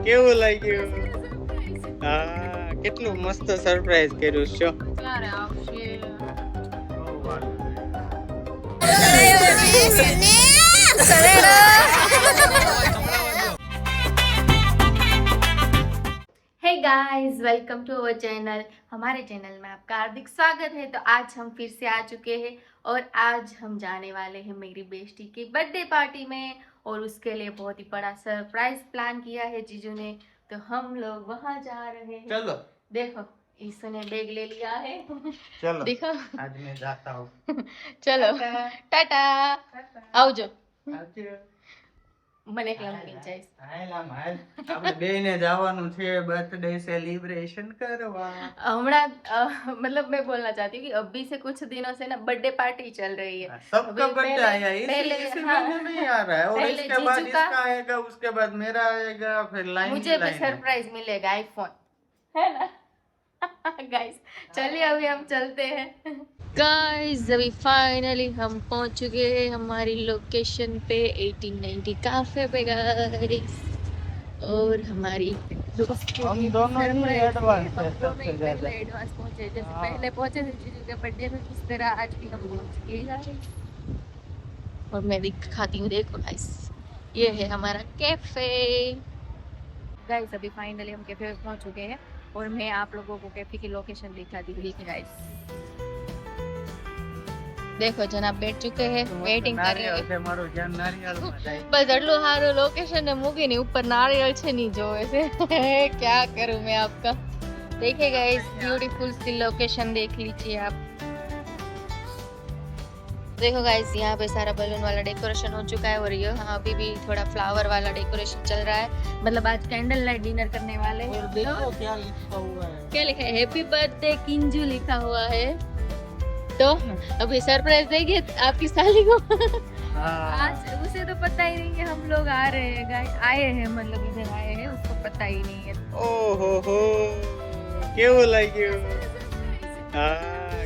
કેવું લાગ્યું? હા, કેટલું મસ્ત સરપ્રાઈઝ કર્યું છો. ક્યારે આવશે? Hey guys, welcome to our channel. हमारे चैनल में आपका हार्दिक स्वागत है। तो आज हम फिर से आ चुके हैं और आज हम जाने वाले हैं मेरी बेस्टी की बर्थडे पार्टी में और उसके लिए बहुत ही बड़ा सरप्राइज प्लान किया है जीजू ने। तो हम लोग वहां जा रहे हैं। चलो देखो, ईसु ने बैग ले लिया है। चलो देखो, आज मैं जाता हूँ. चलो टाटा। આવજો. મને એકલા મૂકીને જઈશ. આપણે બેને જવાનું છે બર્થડે સેલિબ્रेशन करवा. हमारा मतलब मैं बोलना चाहती हूँ कि अभी से कुछ दिनों से ना बर्थडे पार्टी चल रही है। सबका अभी बर्थडे आया है, इसी हाँ, महीने में ही आ रहा है और पहले इसके बाद जीजू का- इसका आएगा, उसके बाद मेरा आएगा, फिर लाइन मुझे भी लाइन है. सरप्राइज मिलेगा आईफोन, है ना। गाइस चलिए अभी हम चलते हैं। गाइस अभी फाइनली हम पहुंच चुके हैं हमारी लोकेशन पे 1890 कैफे पे गाइस। और हमारी दोस्त के हम लिए दोनों ही surprise एडवांस है। है, हम दोनों सबसे ही ज्यादा. पहले एडवांस पहुंचे, जैसे हाँ। पहले पहुंचे थे जीजू के बर्थडे में, इस तरह आज भी हम पहुंच गए गाइस। और मैं दिखाती हूँ, देखो गाइस, ये है हमारा कैफे। गाइस अभी फाइनली हम कैफे में पहुंच चुके हैं और मैं आप लोगों को कैफे की लोकेशन दिखाती हूँ गाइस। देखो जनाब बैठ चुके हैं, वेटिंग कर रहे हैं। મારું ધ્યાન નારિયેળમાં જાય. बस એટલું સારું લોકેશન ને મૂકીને ઉપર નારિયેળ છે ની જોવે છે। क्या करूं मैं आपका। देखिए गाइस ब्यूटीफुल सी लोकेशन देख लीजिए आप। देखो गाइस यहाँ पे सारा बलून वाला डेकोरेशन हो चुका है और ये हाँ अभी भी थोड़ा फ्लावर वाला डेकोरेशन चल रहा है। मतलब आज कैंडल लाइट डिनर करने वाले हैं। और देखो क्या लिखा हुआ है. क्या लिखा है? हैप्पी बर्थडे किंजू लिखा हुआ है। तो अभी सरप्राइज देंगे आपकी साली को। आज उसे तो पता ही नहीं है हम लोग आ रहे हैं गाइस, आए हैं मतलब इधर आए हैं, उसको पता ही नहीं है। ઓહો હો, કેવું લાગ્યું? હા,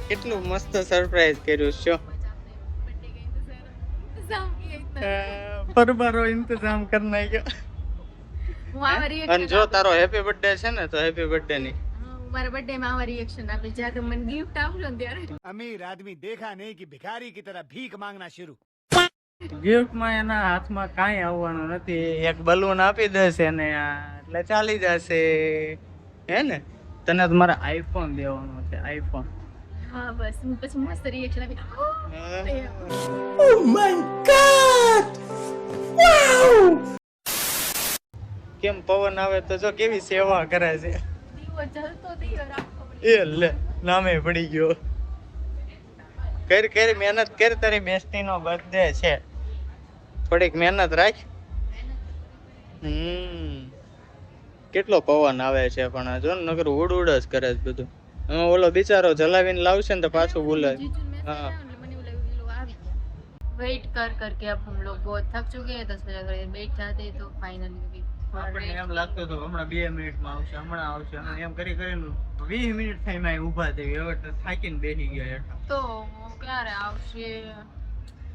કેટલું મસ્ત સરપ્રાઈઝ કર્યું છો. પરબારો ઇંતજામ કરી નાખ્યો. અને જો તારો હેપી બર્થડે છે ને તો હેપી બર્થડે ની મારા બર્થડે માં આવા રિએક્શન આપે જ્યારે મને ગિફ્ટ આપજો ને ત્યારે। अमीर आदमी देखा नहीं कि भिखारी की तरह भीख मांगना शुरू। ગિફ્ટ માં એના હાથમાં કાંઈ આવવાનું નથી, એક બલૂન આપી દેશે ને એટલે ચાલી જશે, હે ને. તને તો મારા આઈફોન દેવાનો છે, આઈફોન. હા બસ પછી મસ્ત રિએક્શન આપી। કેમ પવન આવે તો જો કેવી સેવા કરે છે. દીવો જલતો દીવો રાખો। એ લે નામે પડી ગયો. કર મહેનત કર, તારી બેસ્ટી નો બર્થડે છે, થોડીક મહેનત રાખ. કેટલો પવન આવે છે પણ આ જો ને નકર ઉડ ઉડ જ કરે છે બધું. હવે ઓલો બિચારો જલાવીને લાવશે ને તો પાછું બોલાય. हाँ। वेट कर करके अब हम लोग बहुत थक चुके हैं, 10 बजे थोड़ी देर बैठ जाते तो फाइनली આપણને એમ લાગતું હતું હમણાં 2 મિનિટમાં આવશે, હમણાં આવશે, અને એમ કરી કરીને 20 મિનિટ થઈ મેં ઊભા થઈ, હવે તો થાકીને બેસી ગયા હેઠા. તો ક્યારે આવશે?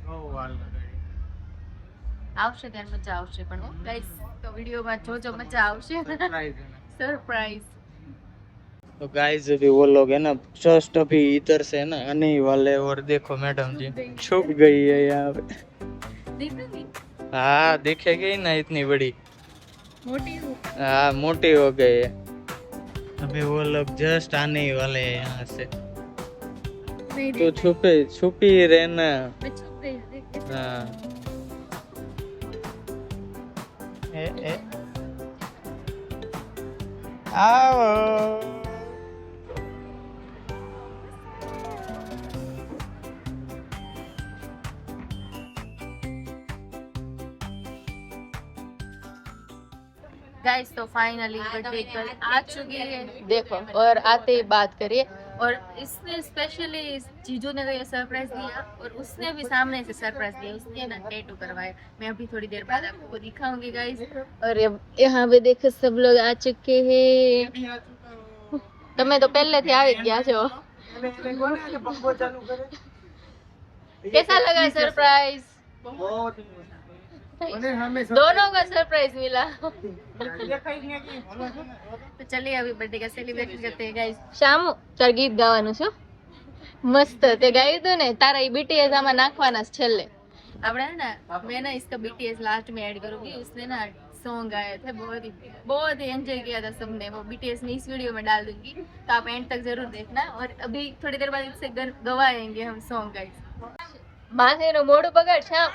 બહુ વાર લગાડી. આવશે ત્યારે મજા આવશે પણ ગાઈસ તો વિડિયોમાં જોજો, મજા આવશે। सरप्राइज। तो गाइस अभी वो लोग है ना जस्ट अभी इधर से ना आने ही वाले, और देखो मैडम जी छुप गई है यहाँ पे। देखोगी हाँ दिखेगी ना, इतनी बड़ी। मोटी हूँ। हाँ मोटी हो गई है। अभी वो लोग जस्ट आने ही वाले हैं यहाँ से, नहीं तो छुपी ही रहना। मैं छुप गई हूँ, देख। हाँ ए आओ। गाइस तो फाइनली बर्थडे गर्ल आ चुकी है, देखो। और आते ही बात करिए, और इसने स्पेशली जीजू ने तो ये सरप्राइज दिया और उसने भी सामने से सरप्राइज दिया, उसने ना टैटू करवाया। मैं अभी थोड़ी देर बाद आपको दिखाऊंगी गाइस। और यहाँ पे देखो सब लोग आ चुके हैं। તમે તો પહેલેથી આવી ગયા છો। कैसा लगा सरप्राइज? बहुत दोनों का सरप्राइज मिला। तो चलिए अभी बर्थडे का सेलिब्रेशन करते हैं गाइस। शाम ચાર ગીત ગાવાનું છે મસ્ત તે ગાયું હતું ને તારા એ BTS આમાં નાખવાના છે છેલ્લે આપણે है ना मैं ना इसका BTS लास्ट में ऐड करूंगी। उसने ना सॉन्ग गाए थे बहुत ही एंजॉय किया था सबने। वो BTS ने इस वीडियो में डाल दूंगी तो आप एंड तक जरूर देखना। और अभी थोड़ी देर बाद इससे गवाएंगे हम सॉन्ग गाइस। माथे नो मोड़ बगाड़ शाम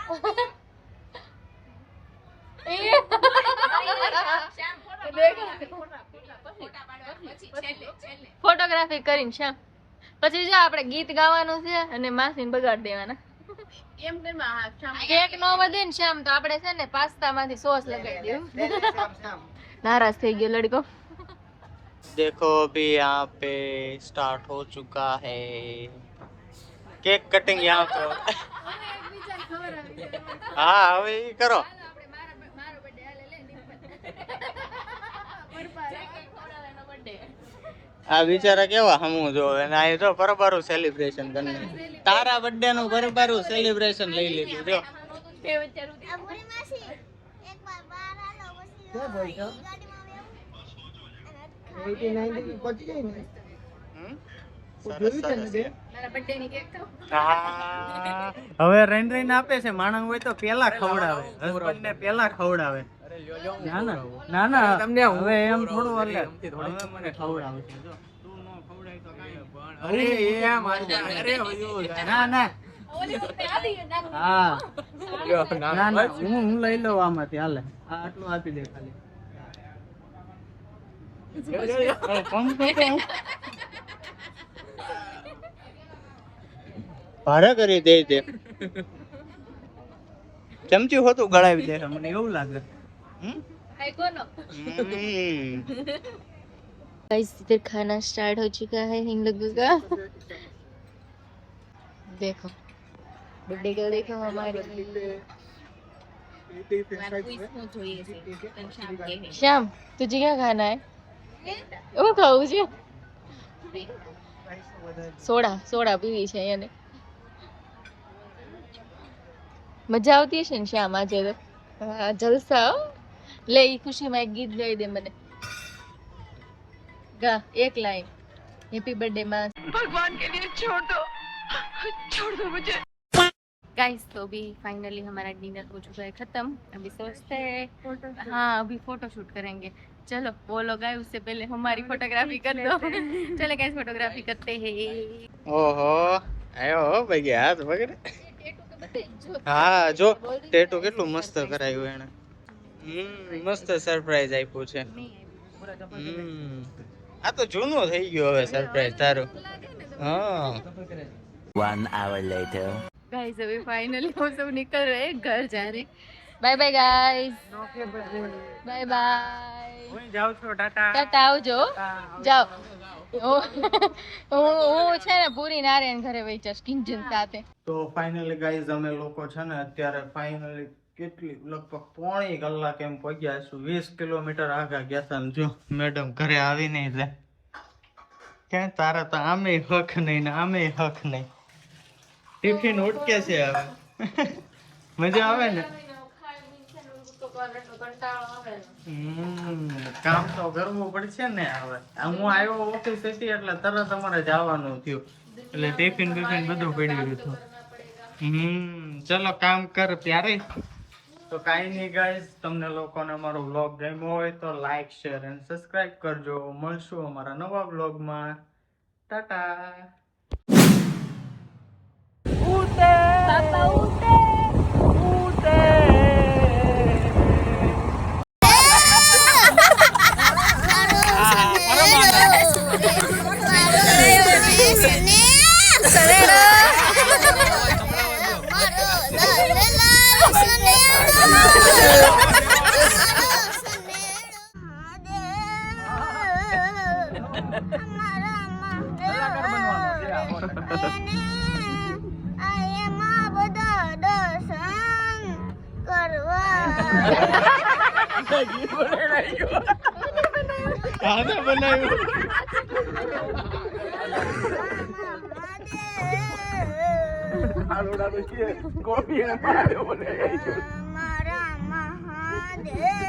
ફોટોગ્રાફી કરીને શ્યામ પછી જો આપણે ગીત ગાવાનું છે અને માસીને બગાડ દેવાના કેક નો વધે ને શ્યામ તો આપણે છે ને પાસ્તા માંથી સોસ લગાવી દેવું નારાજ થઈ ગયો લડકો। देखो अभी यहाँ पे स्टार्ट हो चुका है केक कटिंग यहाँ पे। हाँ હવે ઈ કરો। આ બિચારા કેવા હમું જો અને આ જો બરોબર સેલિબ્રેશન કરીને તારા બર્થડે નું બરોબર સેલિબ્રેશન લઈ લીધું જો હવે રેન રેન આપે છે માણસ હોય તો પેલા ખવડાવે હસબન્ડ ને પેલા ખવડાવે ના ના તમને હવે એમ થોડું અલગ હવે મને ખવડાવે છે જો તું નો ખવડાય તો કાઈ અરે એમ અરે ના ના હા ના ના હું લઈ લઉં આમાંથી હાલે આ આટલું આપી દે ખાલી ભારે કરી દે તે ચમચી હોતું ગળાવી દે મને એવું લાગે। गाइस इधर खाना स्टार्ट हो चुका है इन लोगों का। देखो बर्थडे का देखो हमारे श्याम तुझे क्या खाना है वो खाऊ છે સોડા પીવી છે એને મજા આવતી હશે ને શ્યામ આજે તો હા જલસા લે ઈ ખુશીમાં એક ગીત ગાઈ દે મને गा एक लाइन हैप्पी बर्थडे माँ भगवान के लिए छोड़ दो मुझे। गाइस तो अभी फाइनली हमारा डिनर हो चुका है खत्म। अभी सोचते हैं हाँ अभी फोटो शूट करेंगे। चलो वो लोग आए उससे पहले हमारी फोटोग्राफी कर दो। चलो गाइस फोटोग्राफी करते हैं। ओहो आयो हो भाई हाथ वगैरह હા જો ટેટુ કેટલું મસ્ત કરાયું એને મસ્ત સરપ્રાઈઝ આપ્યું છે। આ તો જૂનો થઈ ગયો હવે સરપ્રાઈઝ તારો। હા 1 hour later गाइस अभी फाइनली हम सब निकल रहे हैं घर जा रहे। Bye bye guys bye bye હું જાઉં છું ટાટા ટાટા આવજો જાઓ હું છે ને પૂરી નારાયણ ઘરે વઈ જઈશ કિંજન સાથે। તો ફાઇનલી ગાઈઝ અમે લોકો છે ને અત્યારે ફાઇનલી કેટલી લગભગ પોણી કલાક એમ પહોંચ્યા છું 20 કિલોમીટર આગળ ગયા હતા ને જો મેડમ ઘરે આવી નહીં એટલે ક્યાં તારા તો આમે હક નહીં ને આમે હક નહીં ટિફિન ઉટકે છે હવે મજા આવે ને કામ તો કરવું પડશે ને હવે હું આવ્યો ઓફિસ હતી એટલે તરત અમારે જવાનું થયું એટલે ટિફિન બિફિન બધું પડ્યું હતું। ચલો કામ કર ત્યારે તો કાંઈ નહીં ગાઈઝ તમને લોકોને અમારો વ્લોગ ગમ્યો હોય તો લાઈક શેર એન્ડ સબસ્ક્રાઇબ કરજો। મળશું અમારા નવા વ્લોગમાં ટાટા। ઉતે પાપા ઉતે ઉતે બનાવ્યું ए